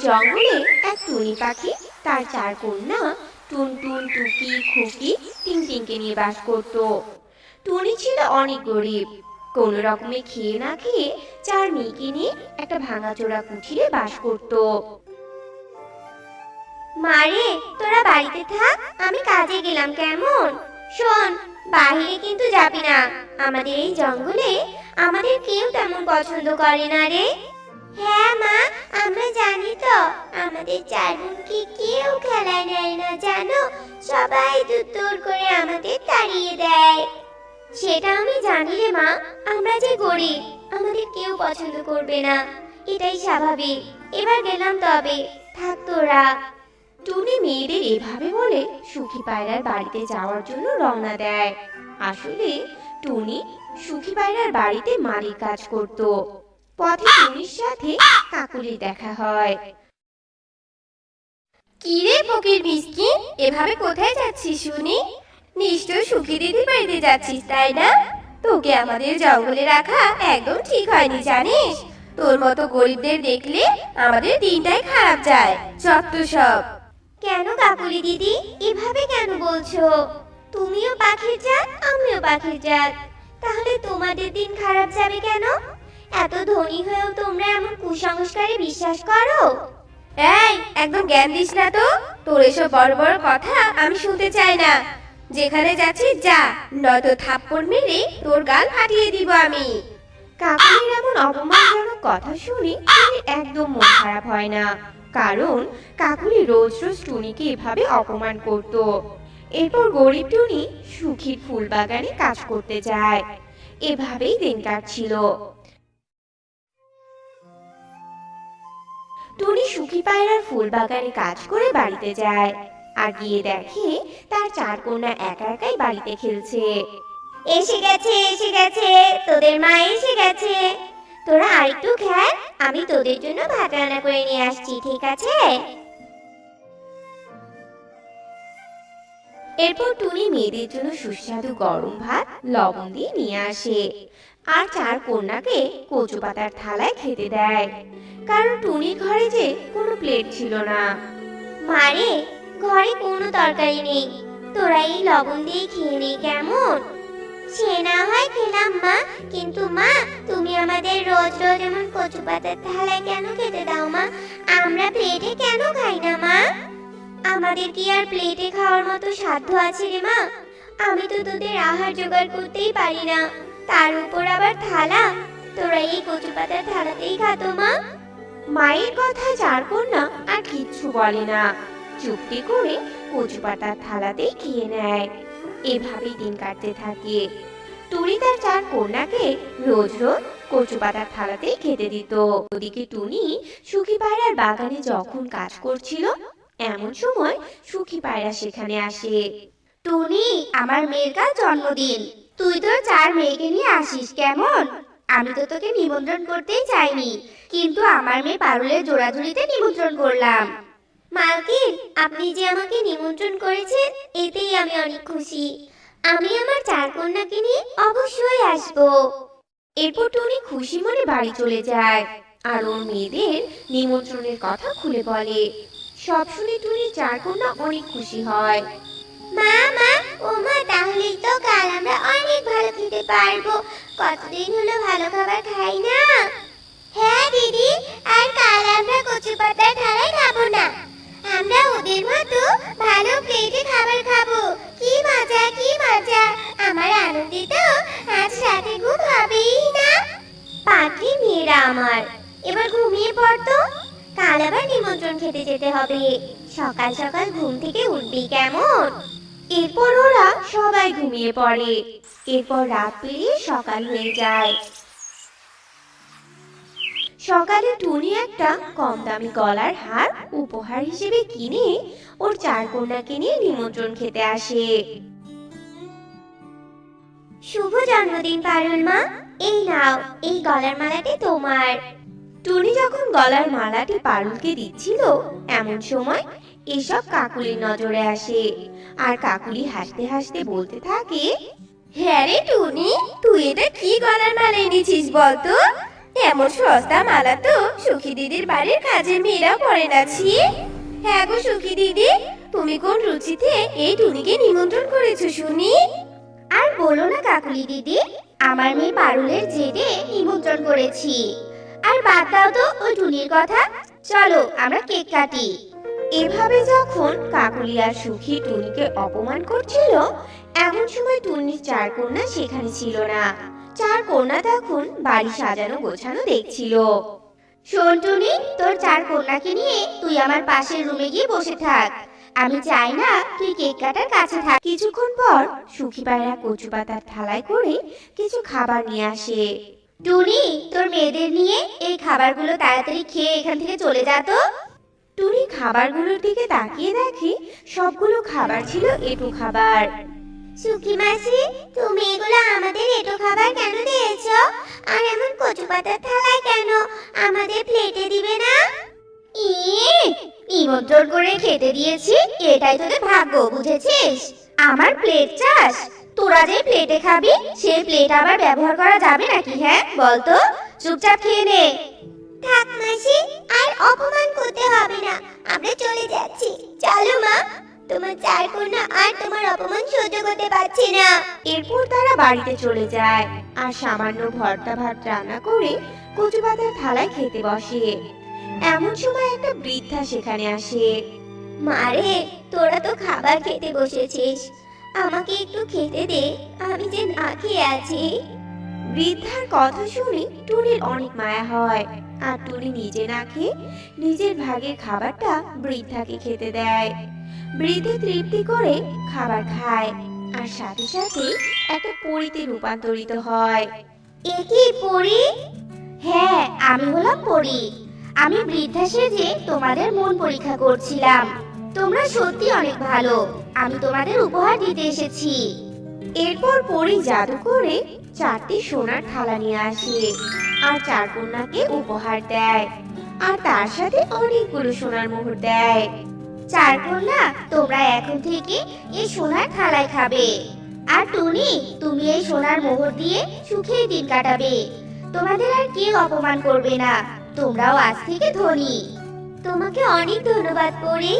জঙ্গলে এক টুনি পাখি তার চার কন্যা টুনটুন, টুকি, খুকি, টিংটিংকে নিয়ে বাস করত। টুনি ছিল অনেক গরিব, কোনো রকমে খেয়ে না খেয়ে চার মেয়েকে নিয়ে একটা ভাঙাচোরা কুঠিরে বাস করত। মারে, তোরা বাড়িতে থাক, আমি কাজে গেলাম। কেমন? শোন, বাইরে কিন্তু যাবি না। আমাদের এই জঙ্গলে আমাদের কেউ তেমন পছন্দ করে না রে। হ্যাঁ মা, আমরা জানি তো। আমাদের চার বোনকে কেউ খেলায় নেয় না জানো, সবাই দূর করে আমাদের তাড়িয়ে দেয়। সেটা আমি জানি রে মা, আমরা যে গরিব, আমাদের কেউ পছন্দ করবে না, এটাই স্বাভাবিক। এবার গেলাম তবে, থাক তোরা। টুনি মেয়েদের এভাবে বলে সুখী পায়রার বাড়িতে যাওয়ার জন্য রওনা দেয়। আসলে টুনি সুখী পায়রার বাড়িতে মালির কাজ করত। পথে টুনির সাথে কাকুলির দেখা হয়। কি রে ফকির মিসকিন, এভাবে কোথায় যাচ্ছিস শুনি? নিশ্চয় সুখী দিদির বাড়িতে যাচ্ছিস, তাই না? তোকে আমাদের জঙ্গলে রাখা একদম ঠিক হয়নি জানিস। তোর মতো গরিবদের দেখলে আমাদের দিনটাই খারাপ যায়। যত সব। কেন কাকুলি দিদি, এভাবে কেন বলছো? তুমিও পাখির জাত, আমিও পাখির জাত, তাহলে তোমাদের দিন খারাপ যাবে কেন? এত ধনী হয়েও তোমরা এমন কুসংস্কারে বিশ্বাস করো? এই, একদম জ্ঞান দিস না তো। তোর এসব বড় বড় কথা আমি শুনতে চাই না। যেখানে যাচ্ছিস যা, নয়তো থাপ্পড় মেরে তোর গাল ফাটিয়ে দিব আমি। কাকুলির এমন অপমানজনক কথা শুনে টুনির একদম মন খারাপ হয় না, কারণ কাকুলি রোজ রোজ টুনিকে এভাবে অপমান করত। এরপর গরিব টুনি সুখীর ফুল বাগানে কাজ করতে যায়। এভাবেই দিন কাটছিল। টুনি সুখী পায়রার ফুল বাগানে কাজ করে বাড়িতে যায়, আর গিয়ে দেখে তার চার কন্যা একা একাই বাড়িতে খেলছে। এসে গেছে, এসে গেছে, তোদের মা এসে গেছে। তোরা আরেকটু খেল, আমি তোদের জন্য ভাত রান্না করে নিয়ে আসছি, ঠিক আছে? এরপর টুনি মেয়েদের জন্য সুস্বাদু গরম ভাত লবণ দিয়ে নিয়ে আসে, আর চার কন্যাকে কচু পাতার থালায় খেতে দেয়, কারণ টুনির ঘরে যে কোনো প্লেট ছিল না। মারে, ঘরে কোনো তরকারি নেই, তোরা এই লবণ দিয়ে খেয়ে নে কেমন? সে না হয় খেলাম মা, কিন্তু মা তুমি আমাদের রোজ রোজ এমন কচু পাতার থালায় কেন খেতে দাও মা? আমরা প্লেটে কেন খাই না মা? আমাদের কি আর প্লেটে খাওয়ার মতো সাধ্য আছে রে মা? আমি তো তোদের আহার জোগাড় করতেই পারি না, তার উপর আবার থালা। তোরা এই কচু পাতার থালাতেই খাতো মা। মায়ের কথায় চার কন্যা আর কিচ্ছু বলে না, চুপটি করে কচু পাতার থালাতেই খেয়ে নেয়। এভাবেই দিন কাটতে থাকে। টুনি তার চার কন্যাকে রোজ রোজ কচু পাতার থালাতেই খেতে দিত। ওদিকে টুনি সুখী পায়রার বাগানে যখন কাজ করছিল, এমন সময় সুখী পায়রা সেখানে আসে। টুনি, আমার মেয়ের কাল জন্মদিন, তুই তোর চার মেয়েকে নিয়ে আসিস কেমন? আমি তো তোকে নিমন্ত্রণ করতেই চাইনি, কিন্তু আমার মেয়ে পারুলের জোড়াজুড়িতে নিমন্ত্রণ করলাম। মালকিন, আপনি যে আমাকে নিমন্ত্রণ করেছেন, এতেই আমি অনেক খুশি। আমি আমার চার কন্যাকে নিয়ে অবশ্যই আসবো। এরপর টুনি খুশি মনে বাড়ি চলে যায়, আর ওর মেয়েদের নিমন্ত্রণের কথা খুলে বলে। সব শুনে টুনির চার কন্যা অনেক খুশি হয়। মা মা, ও মা, তাহলেই তো কাল আমরা অনেক ভালো খেতে পারবো। কতদিন হলো ভালো খাবার খাই না। হ্যাঁ দিদি, আর কাল আমরা কচু পাতার থালায় খাবো না, আমরা ওদের মতো ভালো প্লেটে খাবার খাবো। কি মজা, কি মজা! আমার আনন্দে তো আজ রাতে ঘুম হবেই না। পাখি মেয়েরা আমার, এবার ঘুমিয়ে পড়তো, কাল আবার নিমন্ত্রণ খেতে যেতে হবে। সকাল সকাল ঘুম থেকে উঠবি কেমন? এরপর ওরা সবাই ঘুমিয়ে পড়ে। এরপর রাত পেরিয়ে সকাল হয়ে যায়। সকালে টুনি একটা কম দামি গলার হার উপহার হিসেবে কিনে ওর চার কন্যাকে নিয়ে নিমন্ত্রণ খেতে আসে। শুভ জন্মদিন পারুল মা, এই নাও, এই গলার মালাটি তোমার। টুনি যখন গলার মালাটি পারুলকে দিচ্ছিল, এমন সময় এসব কাকুলির নজরে আসে, আর কাকুলি হাসতে হাসতে বলতে থাকে, হ্যাঁ রে টুনি, তুই এটা কি গলার মালা এনেছিস বলতো? এমন সস্তা মালা তো সুখী দিদির বাড়ির কাজের মেয়েরা পরে না ছি। হ্যাঁ গো সুখী দিদি, তুমি কোন রুচিতে এই টুনিকে নিমন্ত্রণ করেছো শুনি? আর বলো না কাকুলি দিদি, আমার মেয়ে পারুলের জেদে নিমন্ত্রণ করেছি। আর বাদ দাও তো ওই টুনির কথা, চলো আমরা কেক কাটি। এভাবে যখন কাকলি আর সুখী টুনিকে অপমান করছিল, এমন সময় টুনির চার কন্যা সেখানে ছিল না। চার কন্যা তখন বাড়ি সাজানো গোছানো দেখছিল। শোন টুনি, তোর চার কন্যাকে নিয়ে তুই আমার পাশের রুমে গিয়ে বসে থাক। আমি চাই না তুই কেক কাটার কাছে থাক। কিছুক্ষণ পর সুখী পায়রা কচু পাতার থালায় করে কিছু খাবার নিয়ে আসে। টুনি, তোর মেয়েদের নিয়ে এই খাবারগুলো তাড়াতাড়ি খেয়ে এখান থেকে চলে যা তো। টুনি খাবারগুলোর দিকে তাকিয়ে দেখে সবগুলো খাবার ছিল এঁটো খাবার। সুখী মাসি, তুমি এগুলো আমাদের এঁটো খাবার কেন দিয়েছো? আর এমন কচু পাতার থালায় কেন? আমাদের প্লেটে দিবে না? নিমন্ত্রণ করে খেতে দিয়েছি, এটাই তোদের ভাগ্য, বুঝেছিস? আমার প্লেট চাস? তোরা যে প্লেটে খাবি সেই প্লেট আবার ব্যবহার করা যাবে নাকি? হ্যাঁ বলতো, চুপচাপ খেয়ে নে। থাক মাসি, আর অপমান করতে হবে না, আমরা চলে যাচ্ছি। চলো মা, তোমার চার কন্যা আর তোমার অপমান সহ্য করতে পারছি না। এরপর তারা বাড়িতে চলে যায় আর সামান্য ভর্তা ভাত রান্না করে কচু পাতার থালায় খেতে বসে। এমন সময় একটা বৃদ্ধা সেখানে আসে। মারে, তোরা তো খাবার খেতে বসেছিস, আমাকে একটু খেতে দে, আমি যে না খেয়ে আছি। বৃদ্ধার কথা শুনে টুনির অনেক মায়া হয়, আর টুনি নিজে না খেয়ে নিজের ভাগের খাবারটা বৃদ্ধাকে খেতে দেয়। বৃদ্ধা তৃপ্তি করে খাবার খায় আর সাথে সাথে একটা পরীতে রূপান্তরিত হয়। এ কি পরি? হ্যাঁ, আমি হলাম পরি। আমি বৃদ্ধা সেজে তোমাদের মন পরীক্ষা করছিলাম। তোমরা সত্যি অনেক ভালো, আমি তোমাদের উপহার দিতে এসেছি। এরপর পরী জাদু করে 4টি সোনার থালা নিয়ে আসে আর চার কন্যাকে উপহার দেয়, আর তার সাথে অনেকগুলো সোনার মোহর দেয়। চার কন্যা, তোমরা এখন থেকে এই সোনার থালায় খাবে। আর টুনি, তুমি এই সোনার মোহর দিয়ে সুখে দিন কাটাবে। তোমাদের আর কেউ অপমান করবে না, তোমরাও আজ থেকে ধনী। তোমাকে অনেক ধন্যবাদ পরি।